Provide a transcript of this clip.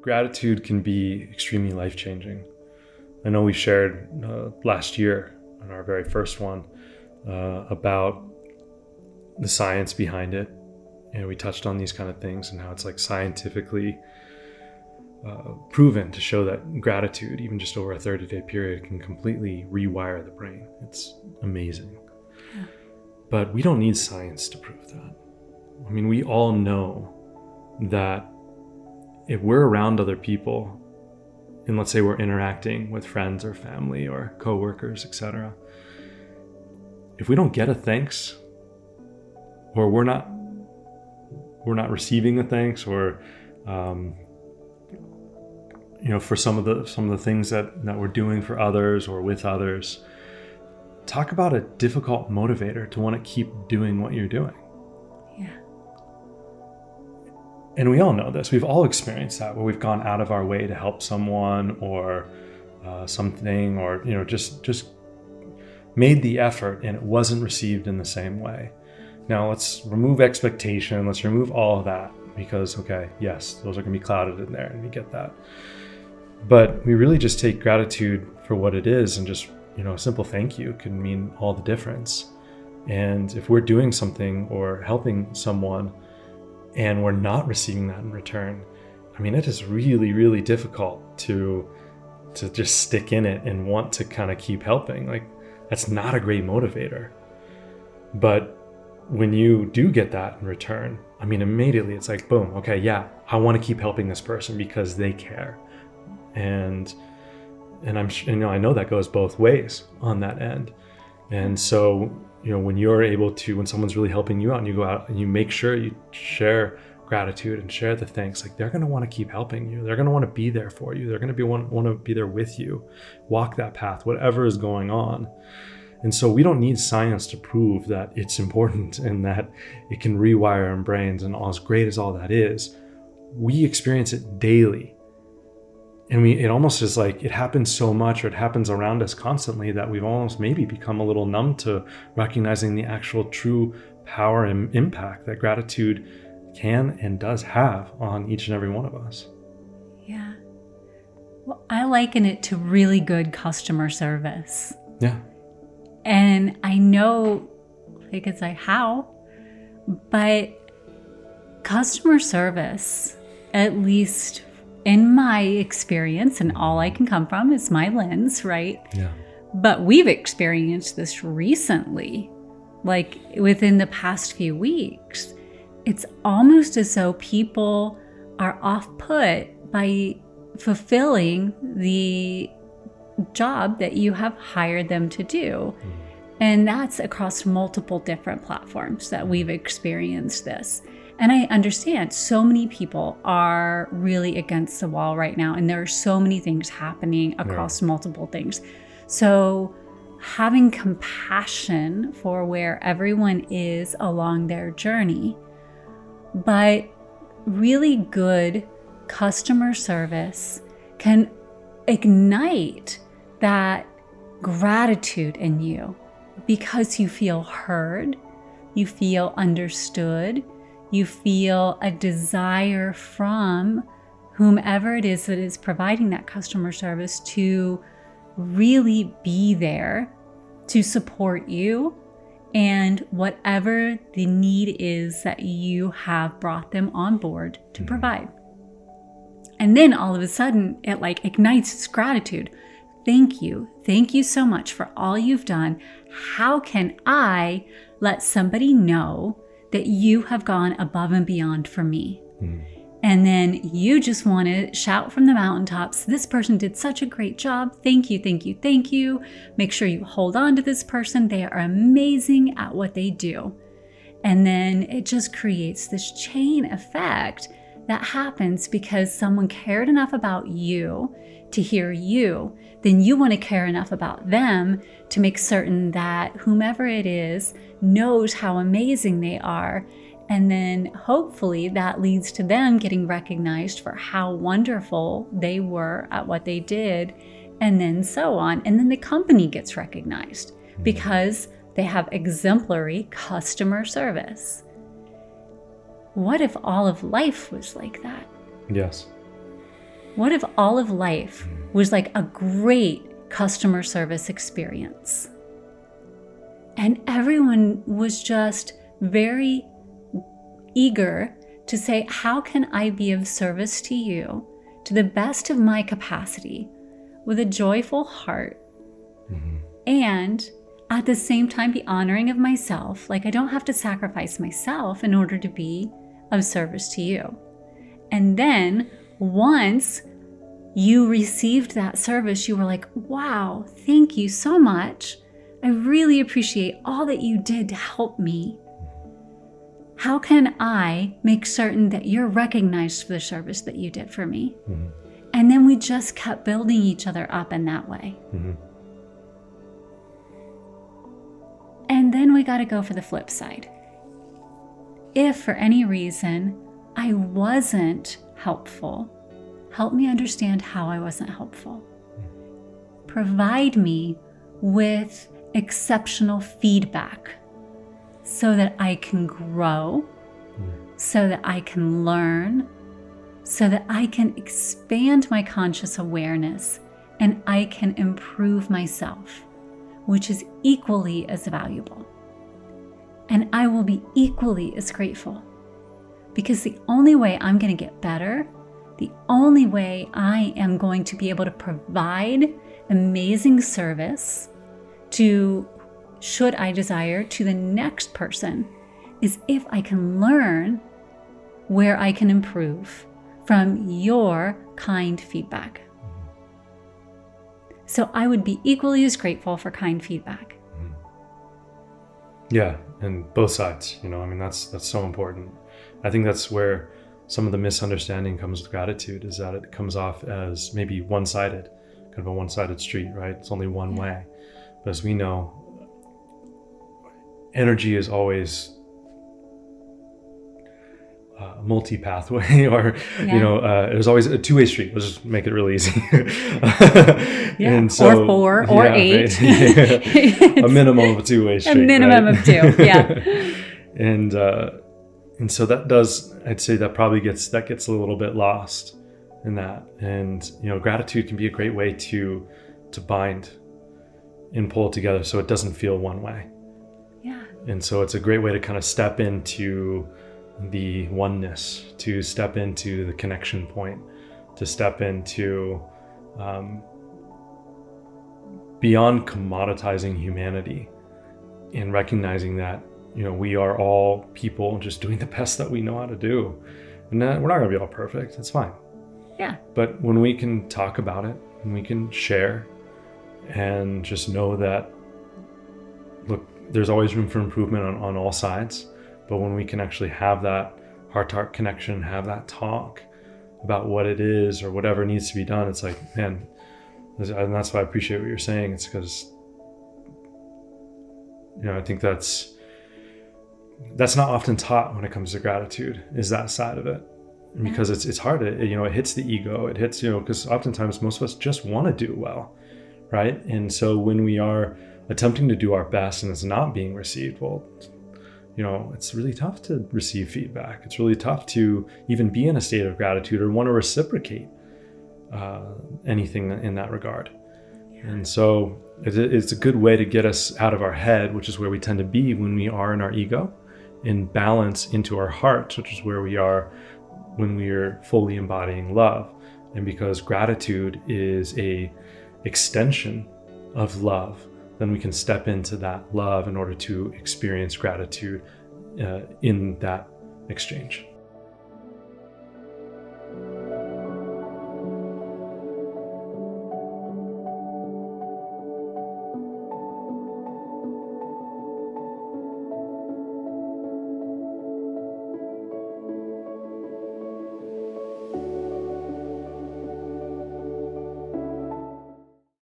gratitude can be extremely life-changing. I know we shared last year on our very first one about the science behind it. And we touched on these kind of things and how it's like scientifically proven to show that gratitude, even just over a 30-day period, can completely rewire the brain. It's amazing. Yeah. But we don't need science to prove that. I mean, we all know that if we're around other people, and let's say we're interacting with friends or family or coworkers, etc., if we don't get a thanks, or we're not receiving a thanks, or for some of the things that we're doing for others or with others, talk about a difficult motivator to want to keep doing what you're doing. Yeah. And we all know this. We've all experienced that, where we've gone out of our way to help someone or something, or just made the effort and it wasn't received in the same way. Now let's remove expectation. Let's remove all of that, because okay, yes, those are going to be clouded in there, and we get that. But we really just take gratitude for what it is, and just a simple thank you can mean all the difference. And if we're doing something or helping someone and we're not receiving that in return, I mean, it is really, really difficult to just stick in it and want to kind of keep helping. Like, that's not a great motivator. But when you do get that in return, I mean, immediately it's like, boom, okay, yeah, I want to keep helping this person because they care. And I know that goes both ways on that end. And so, when someone's really helping you out, and you go out and you make sure you share gratitude and share the thanks, like, they're going to want to keep helping you. They're going to want to be there for you. They're going to want to be there with you, walk that path, whatever is going on. And so we don't need science to prove that it's important and that it can rewire our brains, and as great as all that is, we experience it daily. And it almost is like it happens so much, or it happens around us constantly, that we've almost maybe become a little numb to recognizing the actual true power and impact that gratitude can and does have on each and every one of us. Yeah. Well, I liken it to really good customer service. Yeah. And I know they could say how, but customer service, at least in my experience, and all I can come from is my lens, right? Yeah. But we've experienced this recently, like within the past few weeks. It's almost as though people are off-put by fulfilling the job that you have hired them to do. And that's across multiple different platforms that we've experienced this. And I understand so many people are really against the wall right now, and there are so many things happening across multiple things. So having compassion for where everyone is along their journey, but really good customer service can ignite that gratitude in you, because you feel heard, you feel understood, you feel a desire from whomever it is that is providing that customer service to really be there to support you and whatever the need is that you have brought them on board to provide. And then all of a sudden it like ignites this gratitude. Thank you. Thank you so much for all you've done. How can I let somebody know that you have gone above and beyond for me? And then you just want to shout from the mountaintops, this person did such a great job. Thank you, thank you, thank you. Make sure you hold on to this person. They are amazing at what they do. And then it just creates this chain effect that happens because someone cared enough about you to hear you. Then you want to care enough about them to make certain that whomever it is knows how amazing they are. And then hopefully that leads to them getting recognized for how wonderful they were at what they did, and then so on. And then the company gets recognized because they have exemplary customer service. What if all of life was like that? Yes. What if all of life was like a great customer service experience? And everyone was just very eager to say, how can I be of service to you to the best of my capacity with a joyful heart, and at the same time be honoring of myself? Like, I don't have to sacrifice myself in order to be of service to you. And then once you received that service, you were like, wow, thank you so much. I really appreciate all that you did to help me. How can I make certain that you're recognized for the service that you did for me? And then we just kept building each other up in that way. And then we got to go for the flip side. If for any reason I wasn't helpful, help me understand how I wasn't helpful. Provide me with exceptional feedback so that I can grow, so that I can learn, so that I can expand my conscious awareness and I can improve myself, which is equally as valuable. And I will be equally as grateful, because the only way I'm going to get better, the only way I am going to be able to provide amazing service to, should I desire, to the next person, is if I can learn where I can improve from your kind feedback. So I would be equally as grateful for kind feedback. Yeah, and both sides, I mean, that's so important. I think that's where some of the misunderstanding comes with gratitude, is that it comes off as maybe one-sided, kind of a one-sided street, right? It's only one way. But as we know, energy is always multi-pathway, or there's always a two-way street. Let's just make it really easy. And so, or 4 or 8. Right? A minimum of a two-way street. A minimum right? of 2, yeah. And so that does, I'd say that probably gets a little bit lost in that. And gratitude can be a great way to bind and pull together, so it doesn't feel one way. Yeah. And so it's a great way to kind of step into the oneness, to step into the connection point, to step into beyond commoditizing humanity and recognizing that we are all people just doing the best that we know how to do, and that we're not going to be all perfect. It's fine. Yeah. But when we can talk about it and we can share and just know that, look, there's always room for improvement on all sides. But when we can actually have that heart-to-heart connection, have that talk about what it is or whatever needs to be done, it's like, man, and that's why I appreciate what you're saying. It's because, I think that's not often taught when it comes to gratitude, is that side of it. And because it's hard, it hits the ego, it hits, because oftentimes most of us just want to do well, right? And so when we are attempting to do our best and it's not being received, well, it's really tough to receive feedback. It's really tough to even be in a state of gratitude or want to reciprocate anything in that regard. Yeah. And so it's a good way to get us out of our head, which is where we tend to be when we are in our ego, and balance into our heart, which is where we are when we are fully embodying love. And because gratitude is a extension of love, then we can step into that love in order to experience gratitude in that exchange.